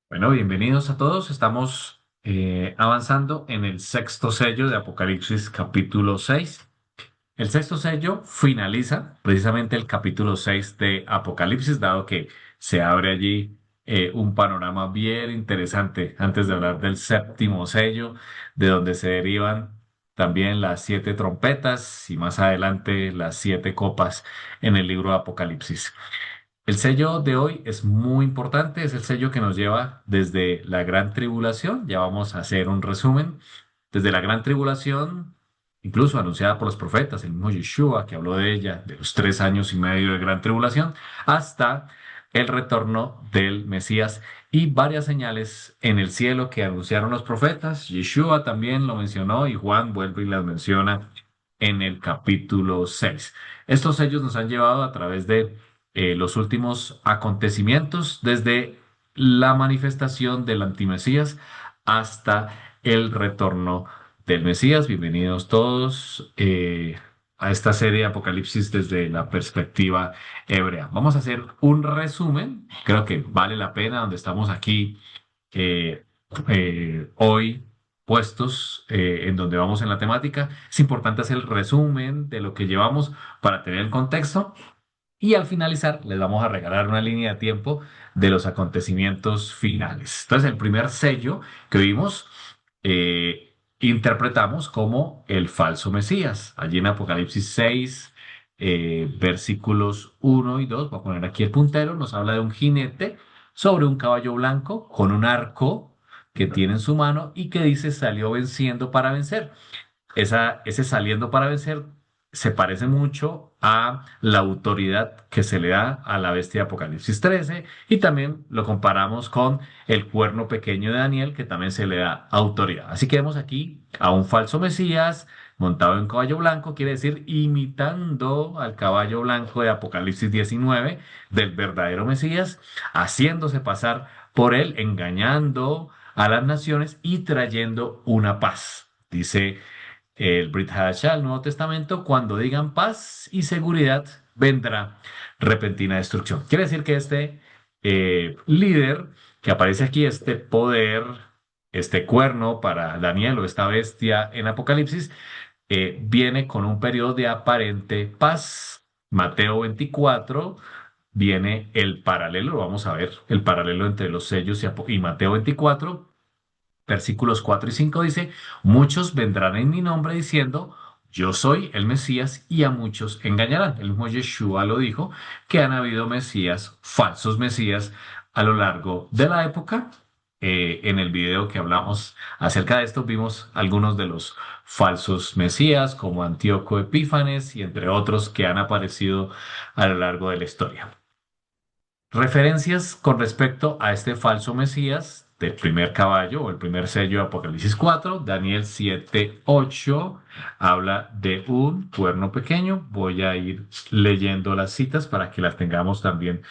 Bueno, bienvenidos a todos. Estamos avanzando en el sexto sello de Apocalipsis capítulo 6. El sexto sello finaliza precisamente el capítulo 6 de Apocalipsis, dado que se abre allí un panorama bien interesante antes de hablar del séptimo sello, de donde se derivan también las siete trompetas y más adelante las siete copas en el libro de Apocalipsis. El sello de hoy es muy importante, es el sello que nos lleva desde la gran tribulación. Ya vamos a hacer un resumen. Desde la gran tribulación, incluso anunciada por los profetas, el mismo Yeshua que habló de ella, de los 3 años y medio de gran tribulación, hasta el retorno del Mesías y varias señales en el cielo que anunciaron los profetas. Yeshua también lo mencionó y Juan vuelve y las menciona en el capítulo 6. Estos sellos nos han llevado a través de los últimos acontecimientos, desde la manifestación del antimesías hasta el retorno del Mesías. Bienvenidos todos a esta serie de Apocalipsis desde la perspectiva hebrea. Vamos a hacer un resumen, creo que vale la pena, donde estamos aquí eh, hoy puestos en donde vamos en la temática. Es importante hacer el resumen de lo que llevamos para tener el contexto y al finalizar, les vamos a regalar una línea de tiempo de los acontecimientos finales. Entonces, el primer sello que vimos, interpretamos como el falso Mesías. Allí en Apocalipsis 6, versículos 1 y 2, voy a poner aquí el puntero, nos habla de un jinete sobre un caballo blanco con un arco que tiene en su mano y que dice salió venciendo para vencer. Ese saliendo para vencer se parece mucho a la autoridad que se le da a la bestia de Apocalipsis 13 y también lo comparamos con el cuerno pequeño de Daniel que también se le da autoridad. Así que vemos aquí a un falso Mesías montado en caballo blanco, quiere decir imitando al caballo blanco de Apocalipsis 19 del verdadero Mesías, haciéndose pasar por él, engañando a las naciones y trayendo una paz. Dice el Brit Hadashah, el Nuevo Testamento, cuando digan paz y seguridad, vendrá repentina destrucción. Quiere decir que este líder que aparece aquí, este poder, este cuerno para Daniel o esta bestia en Apocalipsis, viene con un periodo de aparente paz. Mateo 24 viene el paralelo, lo vamos a ver, el paralelo entre los sellos y Mateo 24. Versículos 4 y 5 dice, muchos vendrán en mi nombre diciendo, yo soy el Mesías y a muchos engañarán. El mismo Yeshua lo dijo, que han habido Mesías, falsos Mesías, a lo largo de la época. En el video que hablamos acerca de esto vimos algunos de los falsos Mesías como Antíoco Epífanes y entre otros que han aparecido a lo largo de la historia. Referencias con respecto a este falso Mesías del primer caballo o el primer sello de Apocalipsis 4, Daniel 7:8 habla de un cuerno pequeño. Voy a ir leyendo las citas para que las tengamos también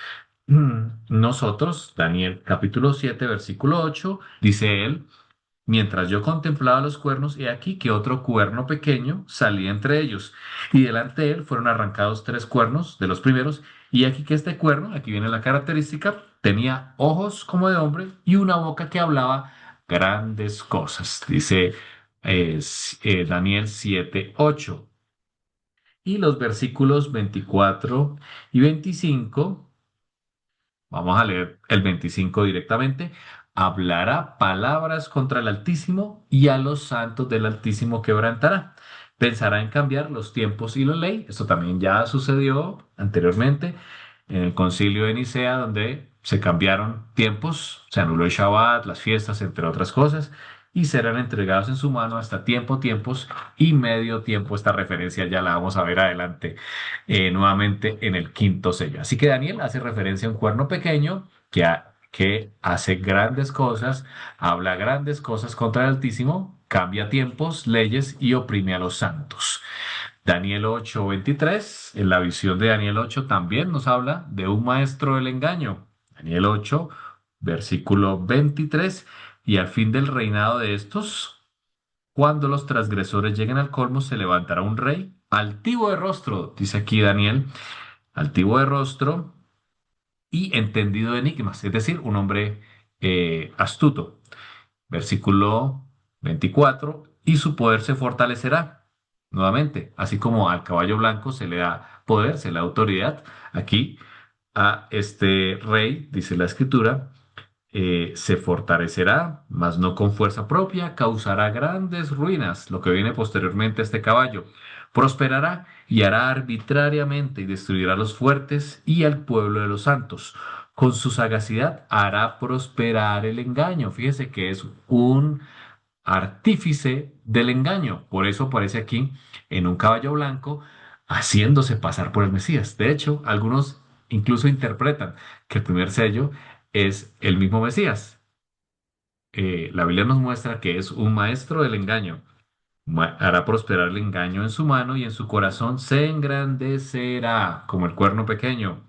nosotros. Daniel capítulo 7 versículo 8 dice él. Mientras yo contemplaba los cuernos, he aquí que otro cuerno pequeño salía entre ellos, y delante de él fueron arrancados tres cuernos de los primeros, y aquí que este cuerno, aquí viene la característica, tenía ojos como de hombre y una boca que hablaba grandes cosas, dice Daniel 7:8. Y los versículos 24 y 25. Vamos a leer el 25 directamente. Hablará palabras contra el Altísimo y a los santos del Altísimo quebrantará. Pensará en cambiar los tiempos y la ley. Esto también ya sucedió anteriormente en el concilio de Nicea, donde se cambiaron tiempos, se anuló el Shabbat, las fiestas, entre otras cosas, y serán entregados en su mano hasta tiempos y medio tiempo. Esta referencia ya la vamos a ver adelante nuevamente en el quinto sello. Así que Daniel hace referencia a un cuerno pequeño que hace grandes cosas, habla grandes cosas contra el Altísimo, cambia tiempos, leyes y oprime a los santos. Daniel 8:23, en la visión de Daniel 8 también nos habla de un maestro del engaño. Daniel 8, versículo 23, y al fin del reinado de estos, cuando los transgresores lleguen al colmo, se levantará un rey altivo de rostro, dice aquí Daniel, altivo de rostro y entendido de enigmas, es decir, un hombre astuto. Versículo 24, y su poder se fortalecerá. Nuevamente, así como al caballo blanco se le da poder, se le da autoridad, aquí a este rey, dice la escritura, se fortalecerá, mas no con fuerza propia, causará grandes ruinas, lo que viene posteriormente a este caballo. Prosperará y hará arbitrariamente y destruirá a los fuertes y al pueblo de los santos. Con su sagacidad hará prosperar el engaño. Fíjese que es un artífice del engaño. Por eso aparece aquí en un caballo blanco haciéndose pasar por el Mesías. De hecho, algunos incluso interpretan que el primer sello es el mismo Mesías. La Biblia nos muestra que es un maestro del engaño. Hará prosperar el engaño en su mano y en su corazón se engrandecerá como el cuerno pequeño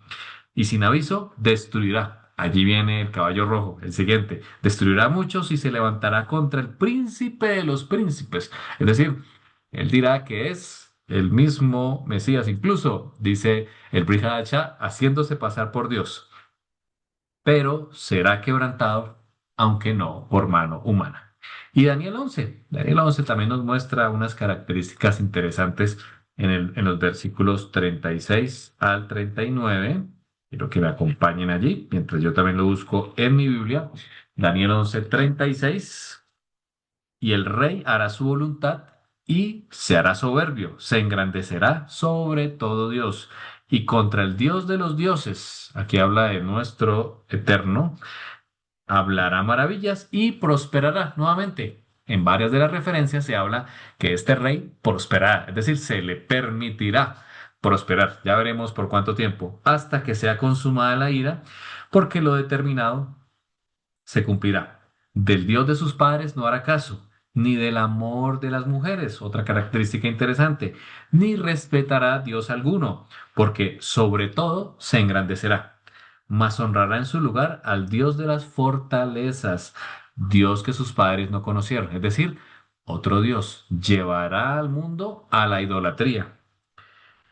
y sin aviso destruirá. Allí viene el caballo rojo, el siguiente. Destruirá a muchos y se levantará contra el príncipe de los príncipes. Es decir, él dirá que es el mismo Mesías. Incluso dice el Brihadacha haciéndose pasar por Dios, pero será quebrantado, aunque no por mano humana. Y Daniel 11 también nos muestra unas características interesantes en los versículos 36 al 39. Quiero que me acompañen allí, mientras yo también lo busco en mi Biblia. Daniel 11:36. Y el rey hará su voluntad y se hará soberbio, se engrandecerá sobre todo Dios. Y contra el Dios de los dioses, aquí habla de nuestro eterno, hablará maravillas y prosperará nuevamente. En varias de las referencias se habla que este rey prosperará, es decir, se le permitirá prosperar. Ya veremos por cuánto tiempo, hasta que sea consumada la ira, porque lo determinado se cumplirá. Del Dios de sus padres no hará caso, ni del amor de las mujeres, otra característica interesante, ni respetará Dios alguno, porque sobre todo se engrandecerá, mas honrará en su lugar al Dios de las fortalezas, Dios que sus padres no conocieron, es decir, otro Dios llevará al mundo a la idolatría.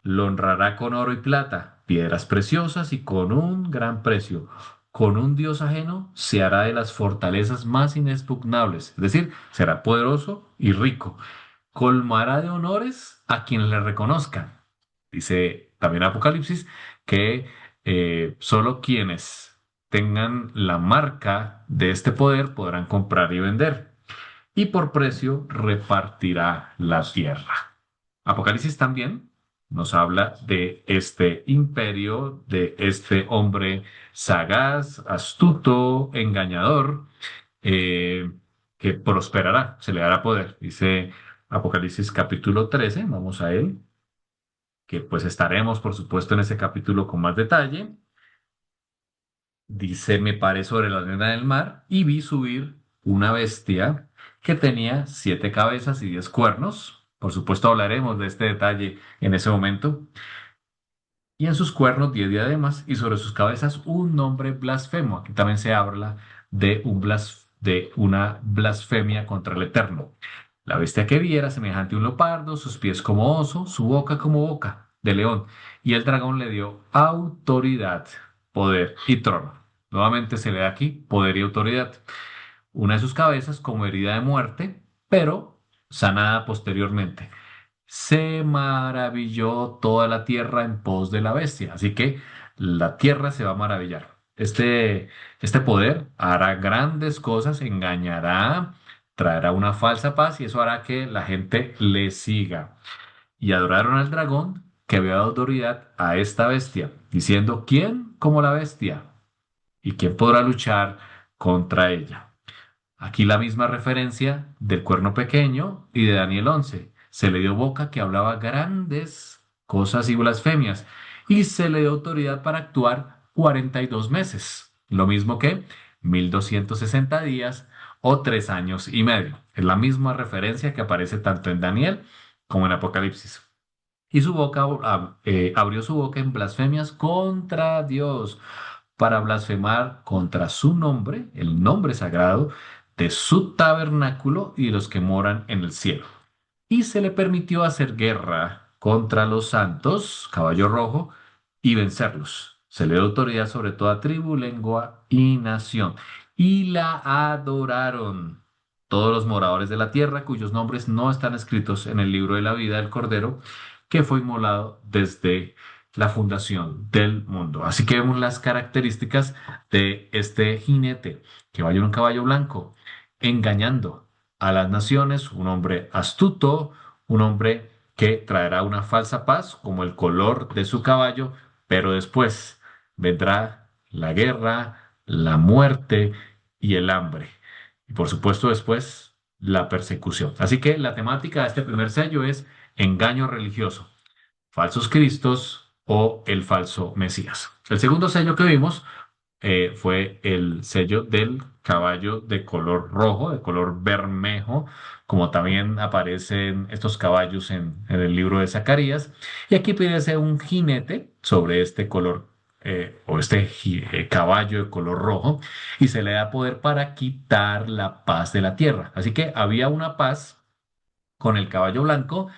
Lo honrará con oro y plata, piedras preciosas y con un gran precio. Con un Dios ajeno se hará de las fortalezas más inexpugnables, es decir, será poderoso y rico. Colmará de honores a quienes le reconozcan. Dice también Apocalipsis que solo quienes tengan la marca de este poder podrán comprar y vender. Y por precio repartirá la tierra. Apocalipsis también nos habla de este imperio, de este hombre sagaz, astuto, engañador, eh, que prosperará, se le dará poder. Dice Apocalipsis capítulo 13, vamos a él, que pues estaremos, por supuesto, en ese capítulo con más detalle. Dice, me paré sobre la arena del mar y vi subir una bestia que tenía 7 cabezas y 10 cuernos. Por supuesto, hablaremos de este detalle en ese momento. Y en sus cuernos 10 diademas y sobre sus cabezas un nombre blasfemo. Aquí también se habla de, de una blasfemia contra el Eterno. La bestia que vi era semejante a un leopardo, sus pies como oso, su boca como boca de león. Y el dragón le dio autoridad, poder y trono. Nuevamente se le da aquí poder y autoridad. Una de sus cabezas como herida de muerte, pero sanada posteriormente. Se maravilló toda la tierra en pos de la bestia. Así que la tierra se va a maravillar. Este poder hará grandes cosas, engañará, traerá una falsa paz y eso hará que la gente le siga. Y adoraron al dragón que había dado autoridad a esta bestia, diciendo, ¿quién como la bestia? ¿Y quién podrá luchar contra ella? Aquí la misma referencia del cuerno pequeño y de Daniel 11. Se le dio boca que hablaba grandes cosas y blasfemias y se le dio autoridad para actuar 42 meses, lo mismo que 1260 días o 3 años y medio. Es la misma referencia que aparece tanto en Daniel como en Apocalipsis. Y su boca abrió su boca en blasfemias contra Dios para blasfemar contra su nombre, el nombre sagrado de su tabernáculo y de los que moran en el cielo. Y se le permitió hacer guerra contra los santos, caballo rojo, y vencerlos. Se le dio autoridad sobre toda tribu, lengua y nación. y la adoraron. Todos los moradores de la tierra, cuyos nombres no están escritos en el libro de la vida del Cordero, que fue inmolado desde la fundación del mundo. Así que vemos las características de este jinete que va en un caballo blanco, engañando a las naciones, un hombre astuto, un hombre que traerá una falsa paz como el color de su caballo, pero después vendrá la guerra, la muerte y el hambre. Y por supuesto después la persecución. Así que la temática de este primer sello es engaño religioso, falsos cristos o el falso Mesías. El segundo sello que vimos fue el sello del caballo de color rojo, de color bermejo, como también aparecen estos caballos en el libro de Zacarías. Y aquí aparece un jinete sobre este color o este caballo de color rojo y se le da poder para quitar la paz de la tierra. Así que había una paz con el caballo blanco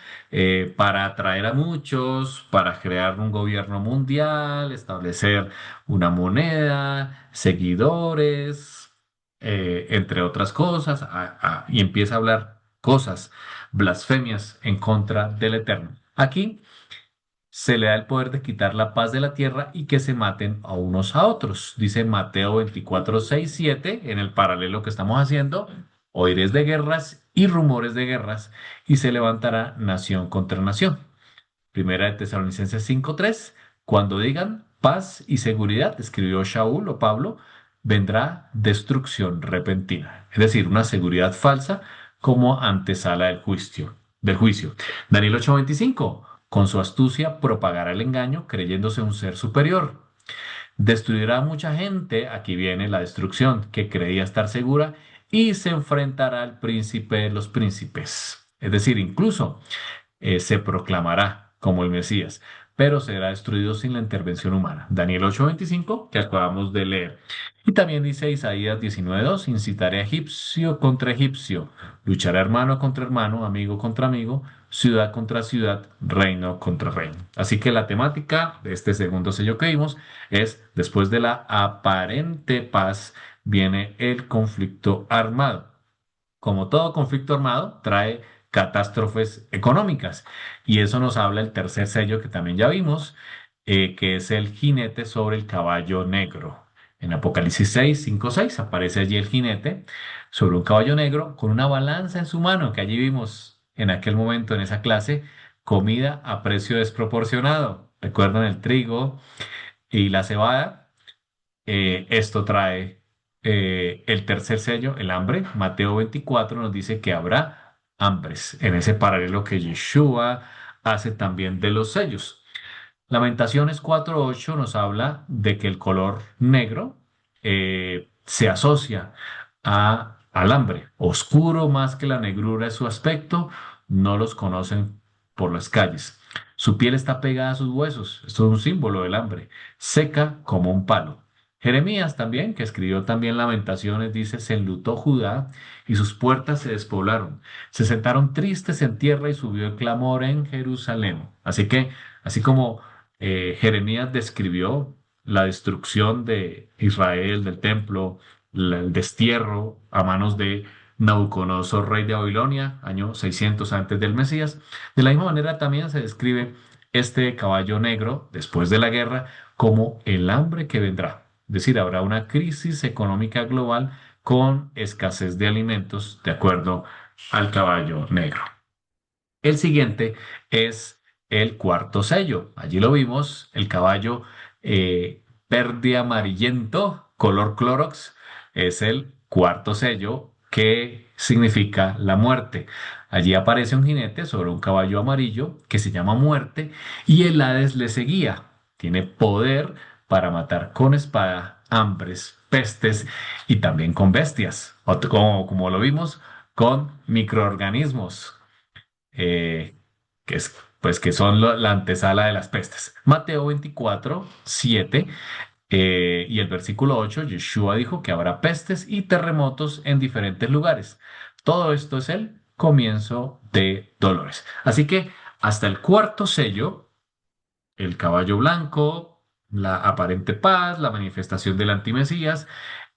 para atraer a muchos, para crear un gobierno mundial, establecer una moneda, seguidores, entre otras cosas, y empieza a hablar cosas, blasfemias en contra del Eterno. Aquí se le da el poder de quitar la paz de la tierra y que se maten a unos a otros. Dice Mateo 24 6 7 en el paralelo que estamos haciendo, oiréis de guerras y rumores de guerras, y se levantará nación contra nación. Primera de Tesalonicenses 5:3, cuando digan paz y seguridad, escribió Shaul o Pablo, vendrá destrucción repentina, es decir, una seguridad falsa como antesala del juicio. Daniel 8:25, con su astucia propagará el engaño creyéndose un ser superior. Destruirá a mucha gente, aquí viene la destrucción, que creía estar segura, y se enfrentará al príncipe de los príncipes. Es decir, incluso se proclamará como el Mesías, pero será destruido sin la intervención humana. Daniel 8:25, que acabamos de leer. Y también dice Isaías 19:2, incitaré a egipcio contra egipcio, luchará hermano contra hermano, amigo contra amigo, ciudad contra ciudad, reino contra reino. Así que la temática de este segundo sello que vimos es, después de la aparente paz, viene el conflicto armado. Como todo conflicto armado, trae catástrofes económicas. Y eso nos habla el tercer sello que también ya vimos, que es el jinete sobre el caballo negro. En Apocalipsis 6, 5, 6 aparece allí el jinete sobre un caballo negro con una balanza en su mano, que allí vimos en aquel momento en esa clase, comida a precio desproporcionado. ¿Recuerdan el trigo y la cebada? Esto trae el tercer sello, el hambre. Mateo 24 nos dice que habrá hambres, en ese paralelo que Yeshua hace también de los sellos. Lamentaciones 4:8 nos habla de que el color negro se asocia al hambre. Oscuro más que la negrura es su aspecto, no los conocen por las calles. Su piel está pegada a sus huesos, esto es un símbolo del hambre, seca como un palo. Jeremías también, que escribió también Lamentaciones, dice, se enlutó Judá y sus puertas se despoblaron. Se sentaron tristes en tierra y subió el clamor en Jerusalén. Así que, así como Jeremías describió la destrucción de Israel, del templo, el destierro a manos de Nabucodonosor, rey de Babilonia, año 600 antes del Mesías. De la misma manera también se describe este caballo negro después de la guerra como el hambre que vendrá. Es decir, habrá una crisis económica global con escasez de alimentos, de acuerdo al caballo negro. El siguiente es el cuarto sello. Allí lo vimos, el caballo verde amarillento, color Clorox, es el cuarto sello que significa la muerte. Allí aparece un jinete sobre un caballo amarillo que se llama Muerte y el Hades le seguía. Tiene poder para matar con espada, hambres, pestes y también con bestias, como lo vimos, con microorganismos que pues que son la antesala de las pestes. Mateo 24 7 y el versículo 8, Yeshua dijo que habrá pestes y terremotos en diferentes lugares. Todo esto es el comienzo de dolores. Así que hasta el cuarto sello, el caballo blanco, la aparente paz, la manifestación del antimesías,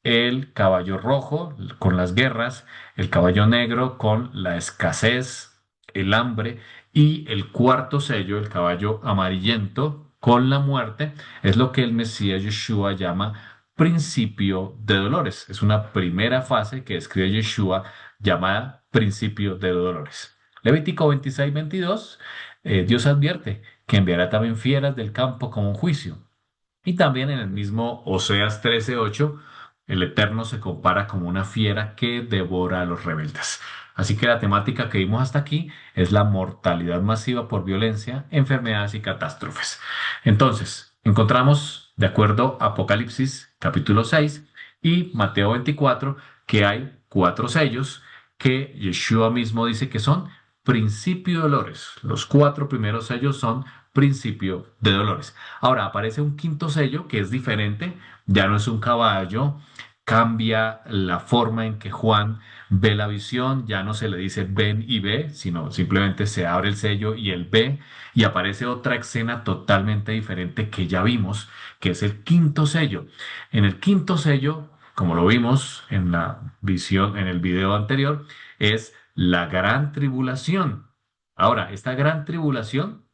el caballo rojo con las guerras, el caballo negro con la escasez, el hambre, y el cuarto sello, el caballo amarillento con la muerte, es lo que el Mesías Yeshua llama principio de dolores. Es una primera fase que describe Yeshua llamada principio de dolores. Levítico 26-22, Dios advierte que enviará también fieras del campo como un juicio. Y también en el mismo Oseas 13:8, el Eterno se compara como una fiera que devora a los rebeldes. Así que la temática que vimos hasta aquí es la mortalidad masiva por violencia, enfermedades y catástrofes. Entonces, encontramos, de acuerdo a Apocalipsis capítulo 6 y Mateo 24, que hay cuatro sellos que Yeshua mismo dice que son principio de dolores. Los cuatro primeros sellos son principio de dolores. Ahora aparece un quinto sello que es diferente, ya no es un caballo, cambia la forma en que Juan ve la visión, ya no se le dice ven y ve, sino simplemente se abre el sello y él ve, y aparece otra escena totalmente diferente que ya vimos, que es el quinto sello. En el quinto sello, como lo vimos en la visión, en el video anterior, es la gran tribulación. Ahora, esta gran tribulación,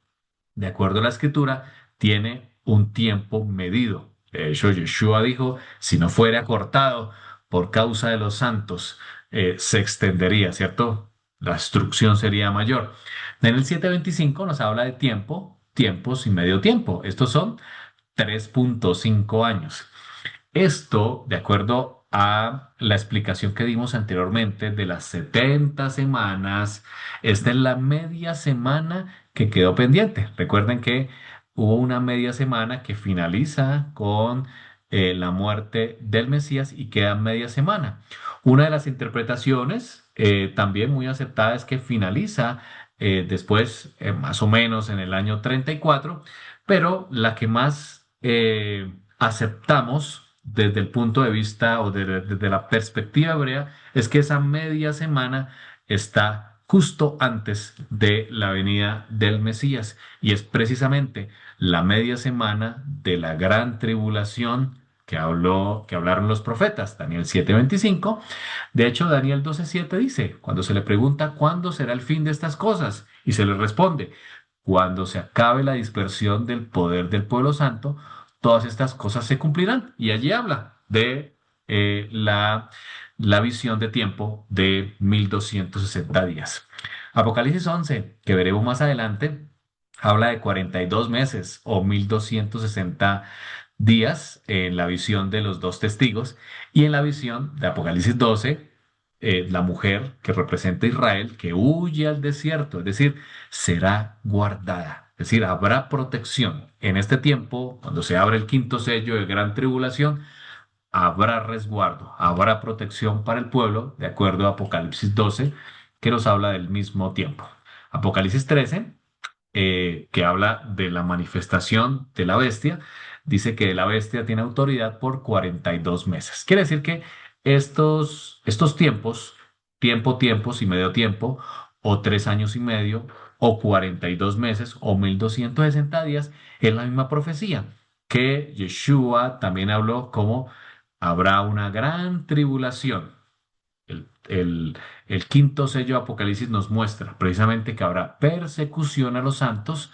de acuerdo a la escritura, tiene un tiempo medido. De hecho, Yeshua dijo, si no fuera cortado por causa de los santos, se extendería, ¿cierto? La destrucción sería mayor. En el 7:25 nos habla de tiempo, tiempos y medio tiempo. Estos son 3,5 años. Esto, de acuerdo a la explicación que dimos anteriormente de las 70 semanas, esta es la media semana que quedó pendiente. Recuerden que hubo una media semana que finaliza con la muerte del Mesías y queda media semana. Una de las interpretaciones también muy aceptada es que finaliza después, más o menos en el año 34, pero la que más aceptamos desde el punto de vista o desde la perspectiva hebrea es que esa media semana está justo antes de la venida del Mesías y es precisamente la media semana de la gran tribulación que hablaron los profetas, Daniel 7:25. De hecho, Daniel 12:7 dice, cuando se le pregunta cuándo será el fin de estas cosas, y se le responde, cuando se acabe la dispersión del poder del pueblo santo, todas estas cosas se cumplirán. Y allí habla de la visión de tiempo de 1260 días. Apocalipsis 11, que veremos más adelante, habla de 42 meses o 1260 días en la visión de los dos testigos y en la visión de Apocalipsis 12, la mujer que representa a Israel que huye al desierto, es decir, será guardada, es decir, habrá protección. En este tiempo, cuando se abre el quinto sello de gran tribulación, habrá resguardo, habrá protección para el pueblo, de acuerdo a Apocalipsis 12, que nos habla del mismo tiempo. Apocalipsis 13, que habla de la manifestación de la bestia, dice que la bestia tiene autoridad por 42 meses. Quiere decir que estos tiempos, tiempos y medio tiempo, o 3 años y medio, o 42 meses, o 1260 días, es la misma profecía que Yeshua también habló como habrá una gran tribulación. El quinto sello de Apocalipsis nos muestra precisamente que habrá persecución a los santos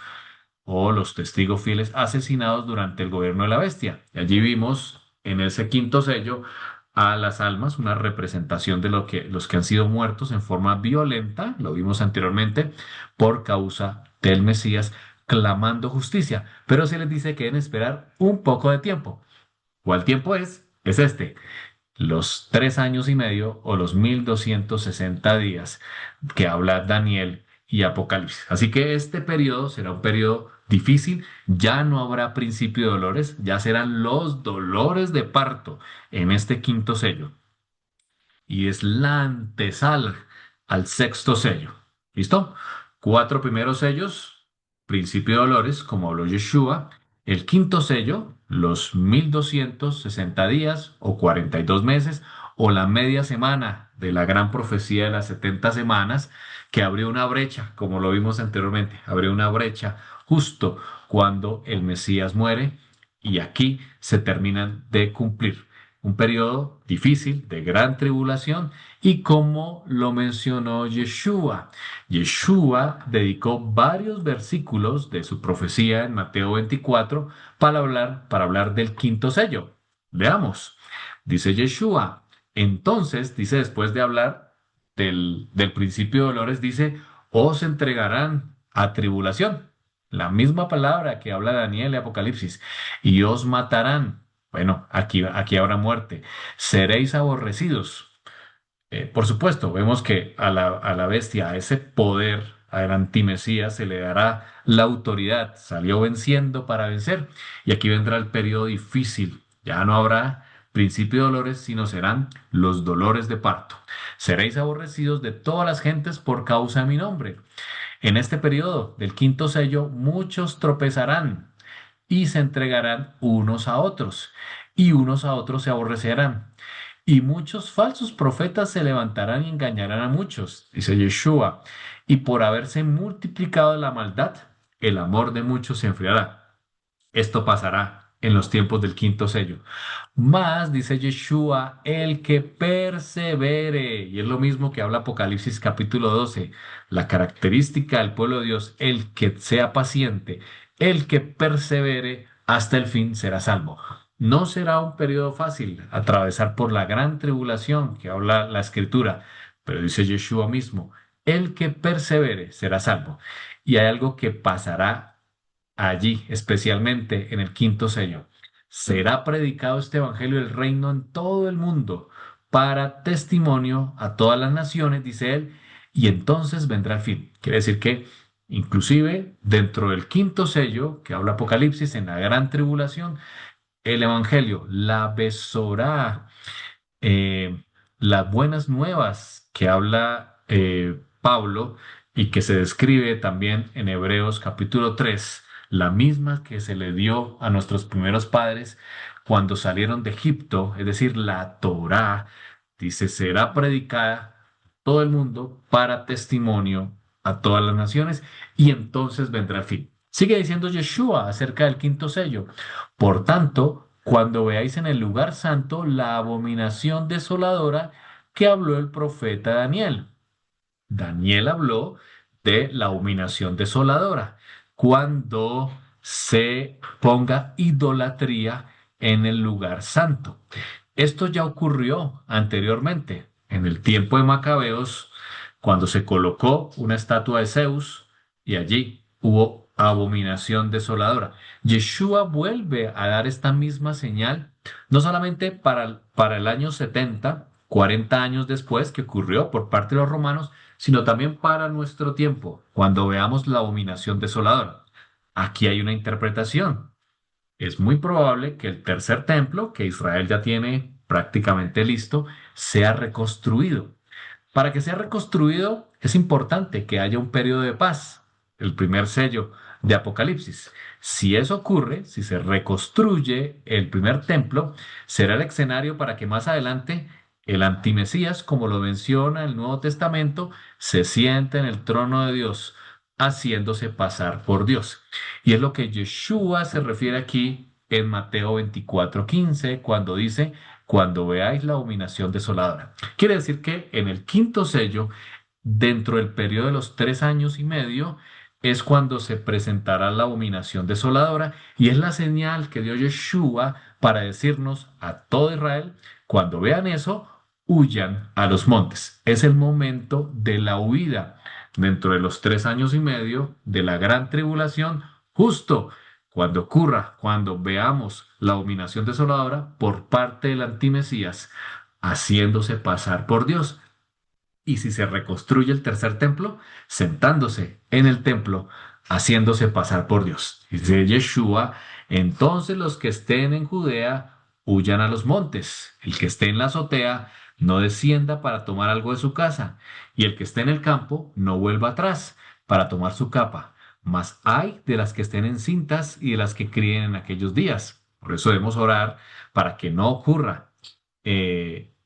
o los testigos fieles asesinados durante el gobierno de la bestia. Y allí vimos en ese quinto sello a las almas, una representación de los que han sido muertos en forma violenta, lo vimos anteriormente, por causa del Mesías, clamando justicia. Pero se les dice que deben esperar un poco de tiempo. ¿Cuál tiempo es? Es este, los 3 años y medio o los 1260 días que habla Daniel y Apocalipsis. Así que este periodo será un periodo difícil, ya no habrá principio de dolores, ya serán los dolores de parto en este quinto sello. Y es la antesala al sexto sello. ¿Listo? Cuatro primeros sellos, principio de dolores, como habló Yeshua. El quinto sello, los 1260 días o 42 meses, o la media semana de la gran profecía de las 70 semanas, que abrió una brecha, como lo vimos anteriormente, abrió una brecha justo cuando el Mesías muere y aquí se terminan de cumplir. un periodo difícil de gran tribulación y como lo mencionó Yeshua. Yeshua dedicó varios versículos de su profecía en Mateo 24 para hablar del quinto sello. Veamos, dice Yeshua. Entonces, dice después de hablar del principio de dolores, dice, os entregarán a tribulación. La misma palabra que habla Daniel y Apocalipsis. Y os matarán. Bueno, aquí habrá muerte. Seréis aborrecidos. Por supuesto, vemos que a la bestia, a ese poder, al antimesías, se le dará la autoridad. Salió venciendo para vencer. Y aquí vendrá el periodo difícil. Ya no habrá principio de dolores, sino serán los dolores de parto. Seréis aborrecidos de todas las gentes por causa de mi nombre. En este periodo del quinto sello, muchos tropezarán y se entregarán unos a otros, y unos a otros se aborrecerán. Y muchos falsos profetas se levantarán y engañarán a muchos, dice Yeshua. Y por haberse multiplicado la maldad, el amor de muchos se enfriará. Esto pasará en los tiempos del quinto sello. Más, dice Yeshua, el que persevere, y es lo mismo que habla Apocalipsis capítulo 12, la característica del pueblo de Dios, el que sea paciente, el que persevere hasta el fin será salvo. No será un periodo fácil atravesar por la gran tribulación que habla la Escritura, pero dice Yeshua mismo, el que persevere será salvo. Y hay algo que pasará allí, especialmente en el quinto sello. Será predicado este evangelio del reino en todo el mundo para testimonio a todas las naciones, dice él, y entonces vendrá el fin. Quiere decir que inclusive dentro del quinto sello que habla Apocalipsis en la gran tribulación, el evangelio, la besorá, eh, las buenas nuevas que habla Pablo y que se describe también en Hebreos capítulo 3, la misma que se le dio a nuestros primeros padres cuando salieron de Egipto, es decir, la Torá, dice, será predicada todo el mundo para testimonio a todas las naciones y entonces vendrá el fin. Sigue diciendo Yeshua acerca del quinto sello. Por tanto, cuando veáis en el lugar santo la abominación desoladora que habló el profeta Daniel. Daniel habló de la abominación desoladora, cuando se ponga idolatría en el lugar santo. Esto ya ocurrió anteriormente, en el tiempo de Macabeos, cuando se colocó una estatua de Zeus y allí hubo abominación desoladora. Yeshua vuelve a dar esta misma señal, no solamente para el año 70, 40 años después que ocurrió por parte de los romanos, sino también para nuestro tiempo, cuando veamos la abominación desoladora. Aquí hay una interpretación. Es muy probable que el tercer templo, que Israel ya tiene prácticamente listo, sea reconstruido. Para que sea reconstruido es importante que haya un periodo de paz, el primer sello de Apocalipsis. Si eso ocurre, si se reconstruye el primer templo, será el escenario para que más adelante el antimesías, como lo menciona el Nuevo Testamento, se siente en el trono de Dios, haciéndose pasar por Dios. Y es lo que Yeshua se refiere aquí en Mateo 24:15, cuando dice, cuando veáis la abominación desoladora. Quiere decir que en el quinto sello, dentro del periodo de los 3 años y medio, es cuando se presentará la abominación desoladora y es la señal que dio Yeshua para decirnos a todo Israel, cuando vean eso, huyan a los montes. Es el momento de la huida dentro de los 3 años y medio de la gran tribulación, justo cuando ocurra, cuando veamos la abominación desoladora por parte del antimesías haciéndose pasar por Dios. Y si se reconstruye el tercer templo, sentándose en el templo, haciéndose pasar por Dios. Dice Yeshua, entonces los que estén en Judea huyan a los montes. El que esté en la azotea no descienda para tomar algo de su casa. Y el que esté en el campo no vuelva atrás para tomar su capa. Mas hay de las que estén encintas y de las que críen en aquellos días. Por eso debemos orar para que no ocurra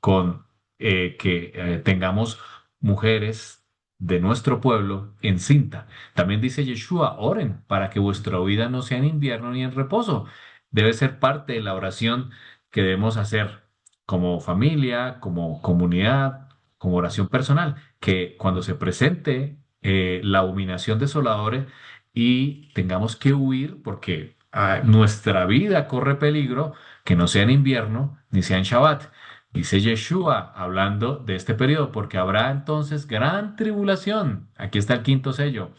con que tengamos mujeres de nuestro pueblo encinta. También dice Yeshua, oren para que vuestra vida no sea en invierno ni en reposo. Debe ser parte de la oración que debemos hacer como familia, como comunidad, como oración personal, que cuando se presente la abominación desoladora y tengamos que huir porque nuestra vida corre peligro, que no sea en invierno ni sea en Shabbat. Dice Yeshua hablando de este periodo, porque habrá entonces gran tribulación. Aquí está el quinto sello,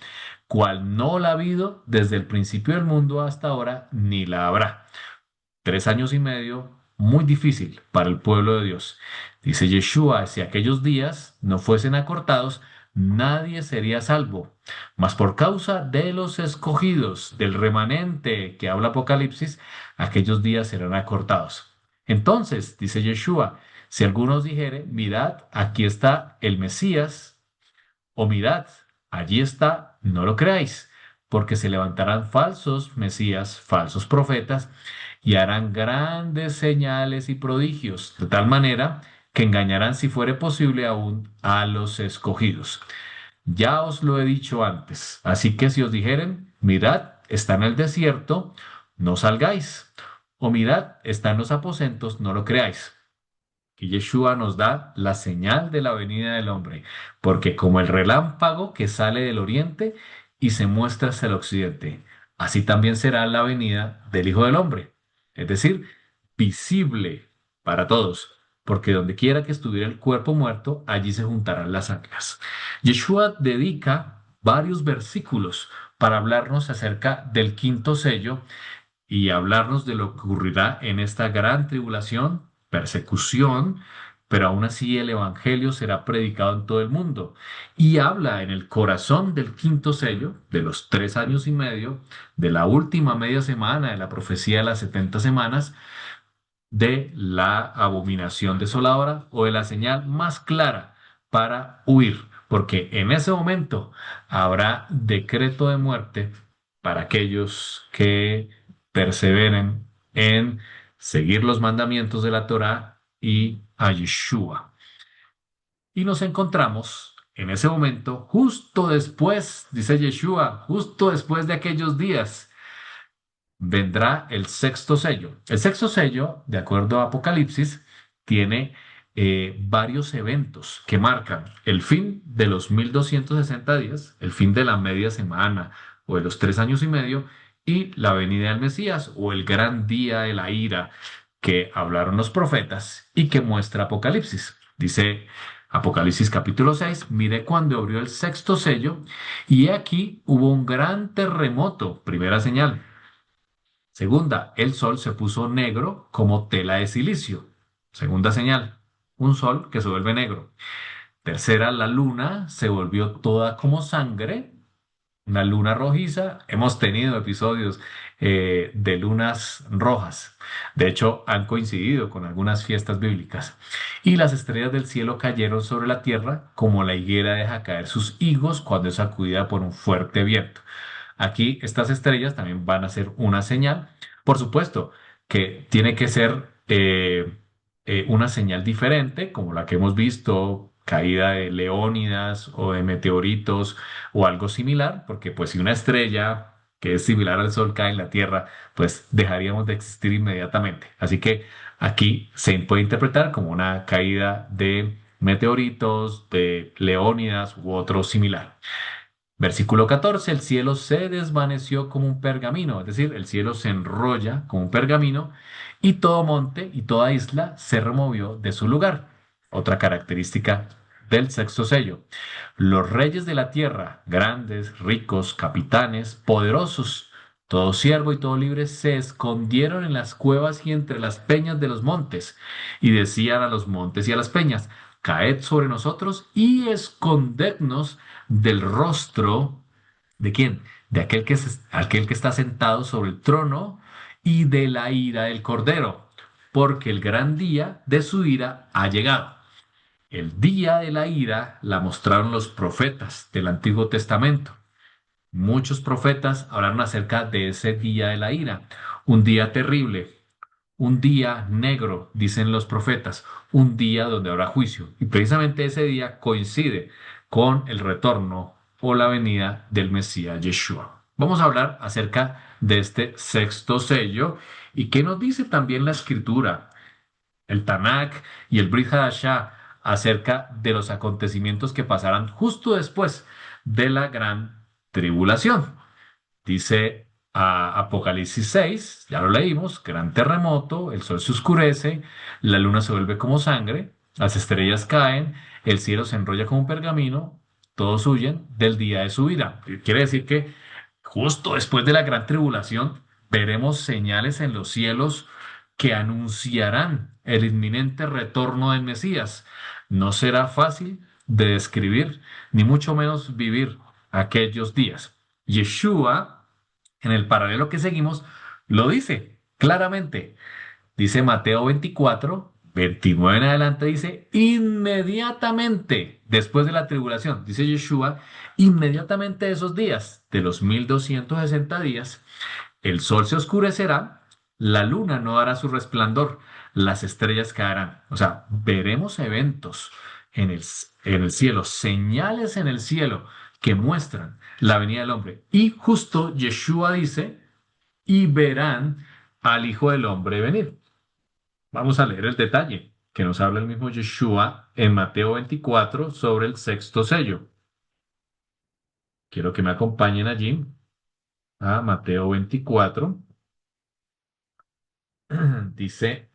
cual no la ha habido desde el principio del mundo hasta ahora, ni la habrá. 3 años y medio, muy difícil para el pueblo de Dios. Dice Yeshua, si aquellos días no fuesen acortados, nadie sería salvo. Mas por causa de los escogidos, del remanente que habla Apocalipsis, aquellos días serán acortados. Entonces, dice Yeshua, si algunos dijere, mirad, aquí está el Mesías, o mirad, allí está, no lo creáis, porque se levantarán falsos mesías, falsos profetas, y harán grandes señales y prodigios, de tal manera que engañarán, si fuere posible, aún a los escogidos. Ya os lo he dicho antes, así que si os dijeren, mirad, está en el desierto, no salgáis, o mirad, está en los aposentos, no lo creáis, que Yeshua nos da la señal de la venida del hombre, porque como el relámpago que sale del oriente y se muestra hacia el occidente, así también será la venida del Hijo del Hombre, es decir, visible para todos, porque donde quiera que estuviera el cuerpo muerto, allí se juntarán las anclas. Yeshua dedica varios versículos para hablarnos acerca del quinto sello y hablarnos de lo que ocurrirá en esta gran tribulación, persecución, pero aún así el Evangelio será predicado en todo el mundo. Y habla en el corazón del quinto sello, de los 3 años y medio, de la última media semana de la profecía de las 70 semanas, de la abominación desoladora o de la señal más clara para huir, porque en ese momento habrá decreto de muerte para aquellos que perseveren en seguir los mandamientos de la Torá y a Yeshua. Y nos encontramos en ese momento, justo después, dice Yeshua, justo después de aquellos días vendrá el sexto sello. El sexto sello, de acuerdo a Apocalipsis, tiene varios eventos que marcan el fin de los 1260 días, el fin de la media semana o de los 3 años y medio, y la venida del Mesías o el gran día de la ira que hablaron los profetas y que muestra Apocalipsis. Dice Apocalipsis capítulo 6, mire cuando abrió el sexto sello y aquí hubo un gran terremoto, primera señal. Segunda, el sol se puso negro como tela de silicio. Segunda señal, un sol que se vuelve negro. Tercera, la luna se volvió toda como sangre, una luna rojiza. Hemos tenido episodios de lunas rojas. De hecho, han coincidido con algunas fiestas bíblicas. Y las estrellas del cielo cayeron sobre la tierra como la higuera deja caer sus higos cuando es sacudida por un fuerte viento. Aquí estas estrellas también van a ser una señal. Por supuesto que tiene que ser una señal diferente, como la que hemos visto, caída de leónidas o de meteoritos o algo similar, porque pues si una estrella que es similar al Sol cae en la Tierra, pues dejaríamos de existir inmediatamente. Así que aquí se puede interpretar como una caída de meteoritos, de leónidas u otro similar. Versículo 14, el cielo se desvaneció como un pergamino, es decir, el cielo se enrolla como un pergamino y todo monte y toda isla se removió de su lugar. Otra característica del sexto sello. Los reyes de la tierra, grandes, ricos, capitanes, poderosos, todo siervo y todo libre, se escondieron en las cuevas y entre las peñas de los montes y decían a los montes y a las peñas, caed sobre nosotros y escondednos del rostro de quién, de aquel que está sentado sobre el trono y de la ira del Cordero, porque el gran día de su ira ha llegado. El día de la ira la mostraron los profetas del Antiguo Testamento. Muchos profetas hablaron acerca de ese día de la ira, un día terrible, un día negro, dicen los profetas, un día donde habrá juicio. Y precisamente ese día coincide con el retorno o la venida del Mesías Yeshua. Vamos a hablar acerca de este sexto sello y qué nos dice también la Escritura. el Tanakh y el Brit Hadashah acerca de los acontecimientos que pasarán justo después de la gran tribulación. Dice Apocalipsis 6, ya lo leímos, gran terremoto, el sol se oscurece, la luna se vuelve como sangre, las estrellas caen, el cielo se enrolla como un pergamino, todos huyen del día de su vida. Quiere decir que justo después de la gran tribulación veremos señales en los cielos que anunciarán el inminente retorno del Mesías. No será fácil de describir, ni mucho menos vivir aquellos días. Yeshua, en el paralelo que seguimos, lo dice claramente. Dice Mateo 24, 29 en adelante, dice, inmediatamente después de la tribulación, dice Yeshua, inmediatamente de esos días, de los 1260 días, el sol se oscurecerá, la luna no dará su resplandor, las estrellas caerán. O sea, veremos eventos en el cielo, señales en el cielo que muestran la venida del hombre. Y justo Yeshua dice, y verán al Hijo del Hombre venir. Vamos a leer el detalle que nos habla el mismo Yeshua en Mateo 24 sobre el sexto sello. Quiero que me acompañen allí a Mateo 24. Dice,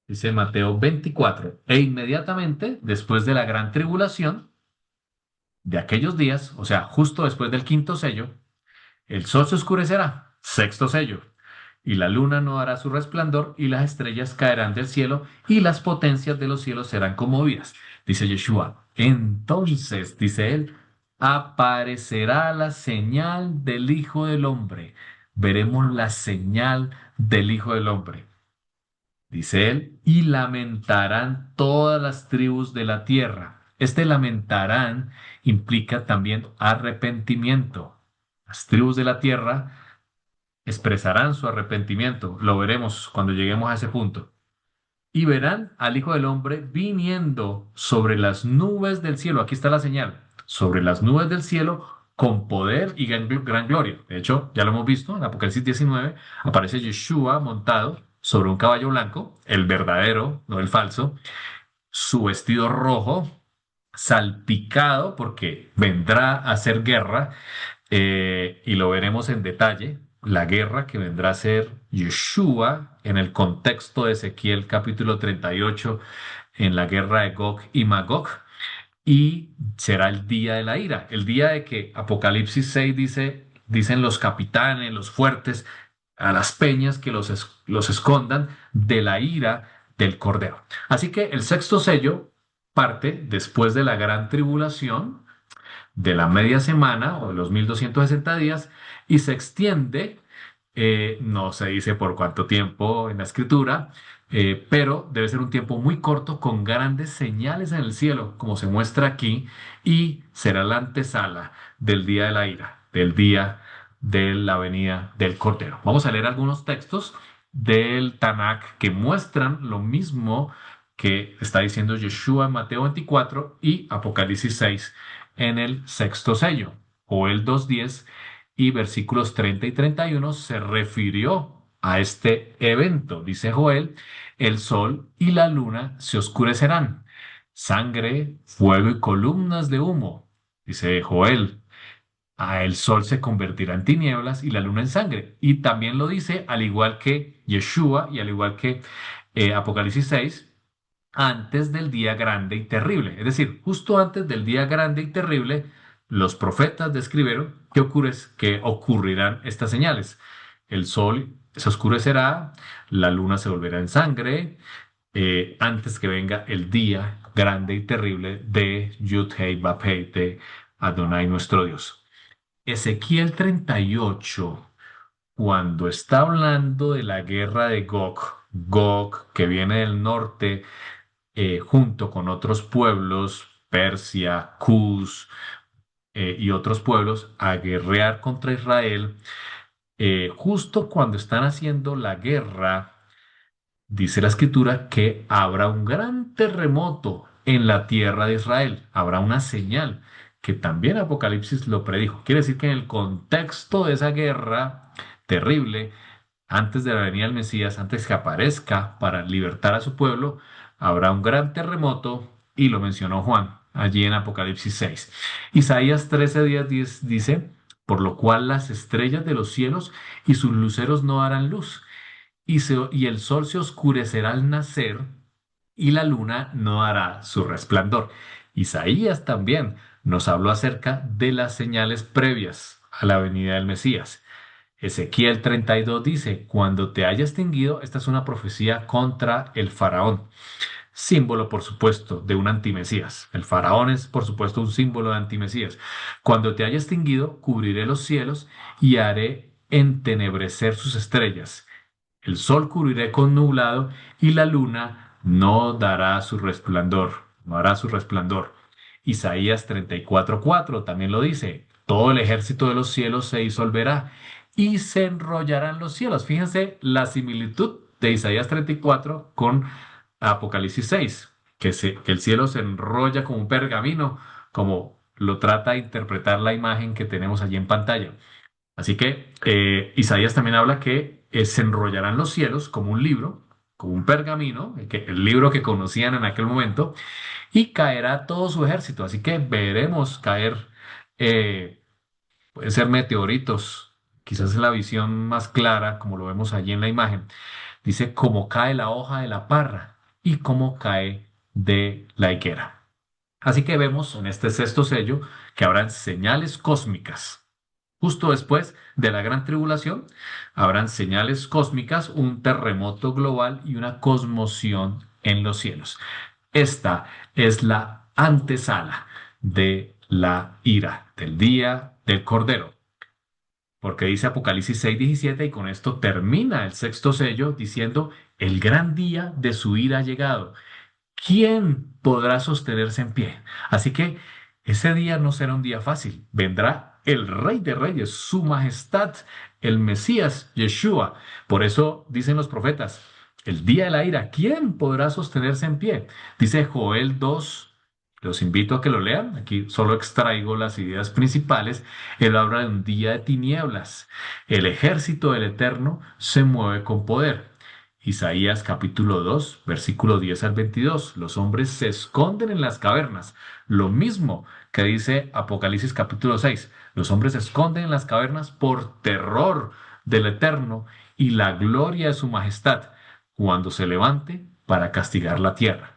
dice Mateo 24, e inmediatamente después de la gran tribulación de aquellos días, o sea, justo después del quinto sello, el sol se oscurecerá, sexto sello, y la luna no hará su resplandor, y las estrellas caerán del cielo, y las potencias de los cielos serán conmovidas. Dice Yeshua. Entonces, dice él, aparecerá la señal del Hijo del Hombre. Veremos la señal del Hijo del Hombre. Dice él, y lamentarán todas las tribus de la tierra. Este lamentarán implica también arrepentimiento. Las tribus de la tierra expresarán su arrepentimiento. Lo veremos cuando lleguemos a ese punto. Y verán al Hijo del Hombre viniendo sobre las nubes del cielo. Aquí está la señal. Sobre las nubes del cielo con poder y gran gloria. De hecho, ya lo hemos visto en Apocalipsis 19. Aparece Yeshua montado sobre un caballo blanco, el verdadero, no el falso. Su vestido rojo, salpicado porque vendrá a hacer guerra y lo veremos en detalle, la guerra que vendrá a ser Yeshua en el contexto de Ezequiel capítulo 38, en la guerra de Gog y Magog, y será el día de la ira, el día de que Apocalipsis 6 dice, dicen los capitanes, los fuertes, a las peñas que los escondan de la ira del Cordero. Así que el sexto sello parte después de la gran tribulación de la media semana o de los 1260 días y se extiende, no se dice por cuánto tiempo en la escritura, pero debe ser un tiempo muy corto con grandes señales en el cielo, como se muestra aquí, y será la antesala del día de la ira, del día de la venida del Cordero. Vamos a leer algunos textos del Tanakh que muestran lo mismo que está diciendo Yeshua en Mateo 24 y Apocalipsis 6 en el sexto sello. Joel 2:10 y versículos 30 y 31 se refirió a este evento. Dice Joel, el sol y la luna se oscurecerán, sangre, fuego y columnas de humo. Dice Joel, el sol se convertirá en tinieblas y la luna en sangre. Y también lo dice, al igual que Yeshua y al igual que Apocalipsis 6, antes del día grande y terrible. Es decir, justo antes del día grande y terrible, los profetas describieron que ocurrirán estas señales. El sol se oscurecerá, la luna se volverá en sangre, antes que venga el día grande y terrible de Yud-Hei Vав-Hei de Adonai nuestro Dios. Ezequiel 38, cuando está hablando de la guerra de Gog, Gog que viene del norte, junto con otros pueblos, Persia, Cus y otros pueblos, a guerrear contra Israel, justo cuando están haciendo la guerra, dice la escritura que habrá un gran terremoto en la tierra de Israel, habrá una señal que también Apocalipsis lo predijo. Quiere decir que en el contexto de esa guerra terrible, antes de la venida del Mesías, antes que aparezca para libertar a su pueblo, habrá un gran terremoto y lo mencionó Juan allí en Apocalipsis 6. Isaías 13:10 dice, por lo cual las estrellas de los cielos y sus luceros no darán luz, y el sol se oscurecerá al nacer y la luna no dará su resplandor. Isaías también nos habló acerca de las señales previas a la venida del Mesías. Ezequiel 32 dice, cuando te haya extinguido, esta es una profecía contra el faraón, símbolo, por supuesto, de un antimesías. El faraón es, por supuesto, un símbolo de antimesías. Cuando te haya extinguido, cubriré los cielos y haré entenebrecer sus estrellas. El sol cubriré con nublado y la luna no dará su resplandor, no hará su resplandor. Isaías 34:4 también lo dice, todo el ejército de los cielos se disolverá y se enrollarán los cielos. Fíjense la similitud de Isaías 34 con Apocalipsis 6, que el cielo se enrolla como un pergamino, como lo trata de interpretar la imagen que tenemos allí en pantalla. Así que Isaías también habla que se enrollarán los cielos como un libro, como un pergamino, el libro que conocían en aquel momento, y caerá todo su ejército. Así que veremos caer, eh, pueden ser meteoritos, quizás es la visión más clara, como lo vemos allí en la imagen. Dice, como cae la hoja de la parra y como cae de la higuera. Así que vemos en este sexto sello que habrán señales cósmicas. Justo después de la gran tribulación, habrán señales cósmicas, un terremoto global y una cosmoción en los cielos. Esta es la antesala de la ira, del día del Cordero. Porque dice Apocalipsis 6:17 y con esto termina el sexto sello diciendo, el gran día de su ira ha llegado. ¿Quién podrá sostenerse en pie? Así que ese día no será un día fácil. Vendrá el Rey de Reyes, su majestad, el Mesías, Yeshua. Por eso dicen los profetas, el día de la ira, ¿quién podrá sostenerse en pie? Dice Joel 2. Los invito a que lo lean. Aquí solo extraigo las ideas principales. Él habla de un día de tinieblas. El ejército del Eterno se mueve con poder. Isaías capítulo 2, versículo 10 al 22. Los hombres se esconden en las cavernas. Lo mismo que dice Apocalipsis capítulo 6. Los hombres se esconden en las cavernas por terror del Eterno y la gloria de su majestad, cuando se levante para castigar la tierra.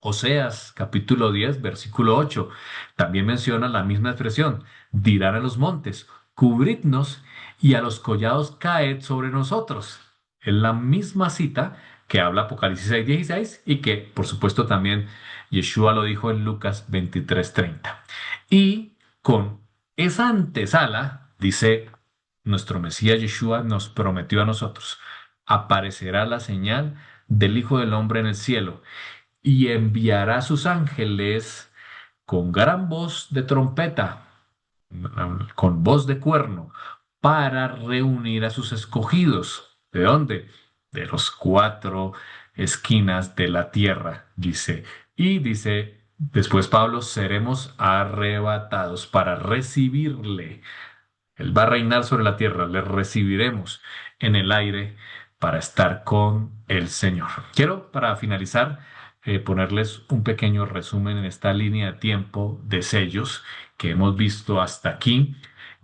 Oseas capítulo 10, versículo 8. También menciona la misma expresión. Dirán a los montes, cubridnos, y a los collados caed sobre nosotros. Es la misma cita que habla Apocalipsis 6:16 y que, por supuesto, también Yeshua lo dijo en Lucas 23:30. Y con esa antesala, dice nuestro Mesías Yeshua, nos prometió a nosotros, aparecerá la señal del Hijo del Hombre en el cielo y enviará a sus ángeles con gran voz de trompeta, con voz de cuerno, para reunir a sus escogidos. ¿De dónde? De los cuatro esquinas de la tierra, dice. Y dice, después Pablo, seremos arrebatados para recibirle. Él va a reinar sobre la tierra, le recibiremos en el aire para estar con el Señor. Quiero, para finalizar, ponerles un pequeño resumen en esta línea de tiempo de sellos que hemos visto hasta aquí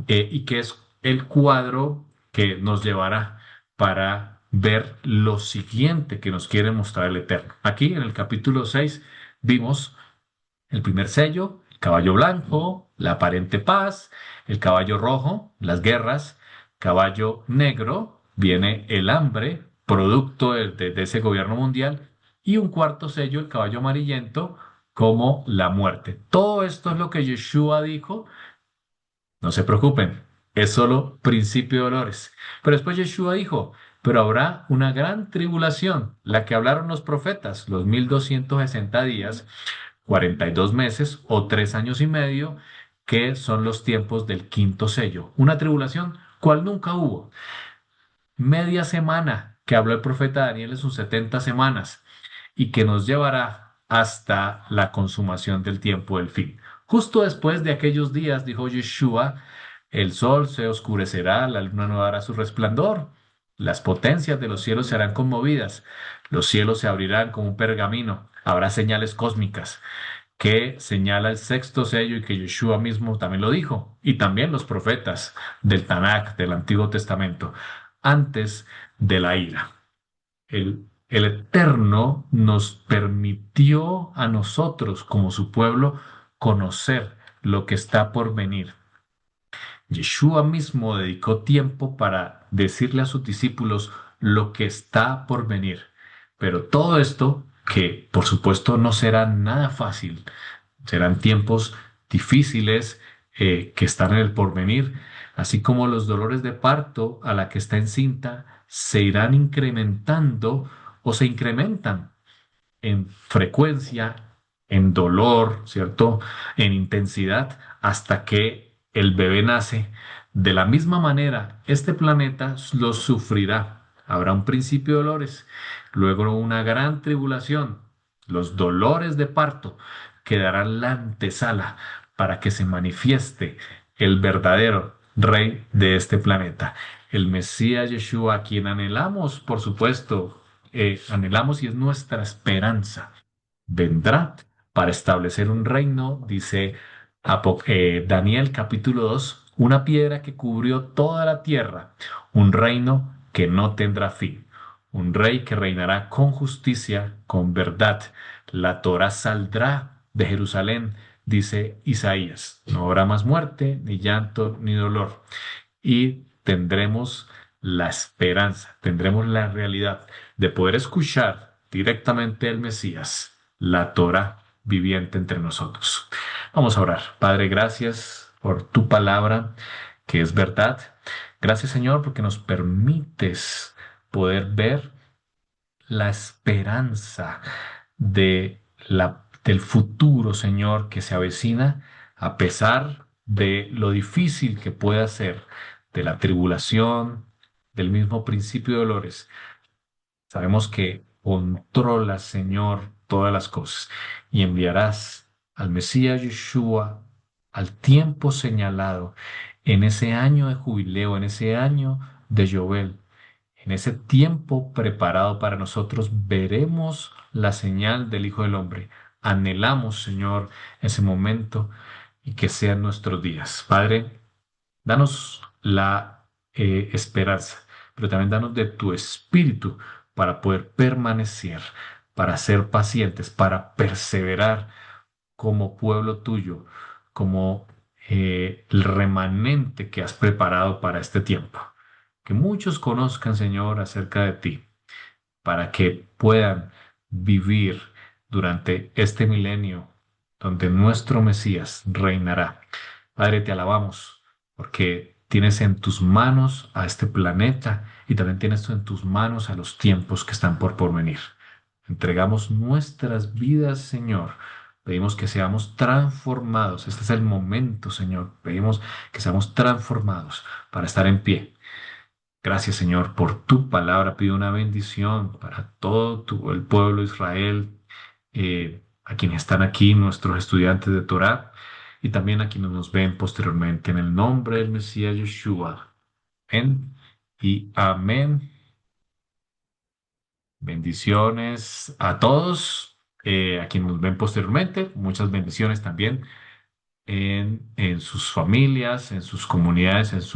y que es el cuadro que nos llevará para ver lo siguiente que nos quiere mostrar el Eterno. Aquí en el capítulo 6 vimos el primer sello, el caballo blanco, la aparente paz, el caballo rojo, las guerras, caballo negro, viene el hambre, producto de ese gobierno mundial, y un cuarto sello, el caballo amarillento, como la muerte. Todo esto es lo que Yeshua dijo. No se preocupen, es solo principio de dolores. Pero después Yeshua dijo, pero habrá una gran tribulación, la que hablaron los profetas, los 1260 días, 42 meses o 3 años y medio, que son los tiempos del quinto sello. Una tribulación cual nunca hubo. Media semana que habló el profeta Daniel en sus 70 semanas y que nos llevará hasta la consumación del tiempo del fin. Justo después de aquellos días, dijo Yeshua, el sol se oscurecerá, la luna no dará su resplandor. Las potencias de los cielos serán conmovidas, los cielos se abrirán como un pergamino, habrá señales cósmicas que señala el sexto sello y que Yeshua mismo también lo dijo, y también los profetas del Tanakh, del Antiguo Testamento, antes de la ira. El Eterno nos permitió a nosotros como su pueblo conocer lo que está por venir. Yeshua mismo dedicó tiempo para decirle a sus discípulos lo que está por venir. Pero todo esto, que por supuesto no será nada fácil, serán tiempos difíciles que están en el porvenir, así como los dolores de parto a la que está encinta se irán incrementando o se incrementan en frecuencia, en dolor, ¿cierto? En intensidad, hasta que el bebé nace. De la misma manera, este planeta lo sufrirá. Habrá un principio de dolores, luego una gran tribulación. Los dolores de parto quedarán la antesala para que se manifieste el verdadero rey de este planeta, el Mesías Yeshua, a quien anhelamos, por supuesto, anhelamos y es nuestra esperanza. Vendrá para establecer un reino, dice Daniel capítulo 2, una piedra que cubrió toda la tierra, un reino que no tendrá fin, un rey que reinará con justicia, con verdad. La Torá saldrá de Jerusalén, dice Isaías. No habrá más muerte, ni llanto, ni dolor. Y tendremos la esperanza, tendremos la realidad de poder escuchar directamente el Mesías, la Torah viviente entre nosotros. Vamos a orar. Padre, gracias por tu palabra, que es verdad. Gracias, Señor, porque nos permites poder ver la esperanza del futuro, Señor, que se avecina, a pesar de lo difícil que pueda ser, de la tribulación, del mismo principio de dolores. Sabemos que controlas, Señor, todas las cosas y enviarás al Mesías Yeshua al tiempo señalado, en ese año de jubileo, en ese año de Yobel, en ese tiempo preparado para nosotros, veremos la señal del Hijo del Hombre. Anhelamos, Señor, ese momento y que sean nuestros días. Padre, danos la esperanza, pero también danos de tu espíritu para poder permanecer, para ser pacientes, para perseverar como pueblo tuyo, como el remanente que has preparado para este tiempo. Que muchos conozcan, Señor, acerca de ti, para que puedan vivir durante este milenio donde nuestro Mesías reinará. Padre, te alabamos porque tienes en tus manos a este planeta y también tienes en tus manos a los tiempos que están por venir. Entregamos nuestras vidas, Señor. Pedimos que seamos transformados. Este es el momento, Señor. Pedimos que seamos transformados para estar en pie. Gracias, Señor, por tu palabra. Pido una bendición para todo el pueblo de Israel, a quienes están aquí, nuestros estudiantes de Torah, y también a quienes nos ven posteriormente. En el nombre del Mesías Yeshua. Amén y amén. Bendiciones a todos, a quienes nos ven posteriormente. Muchas bendiciones también en sus familias, en sus comunidades, en sus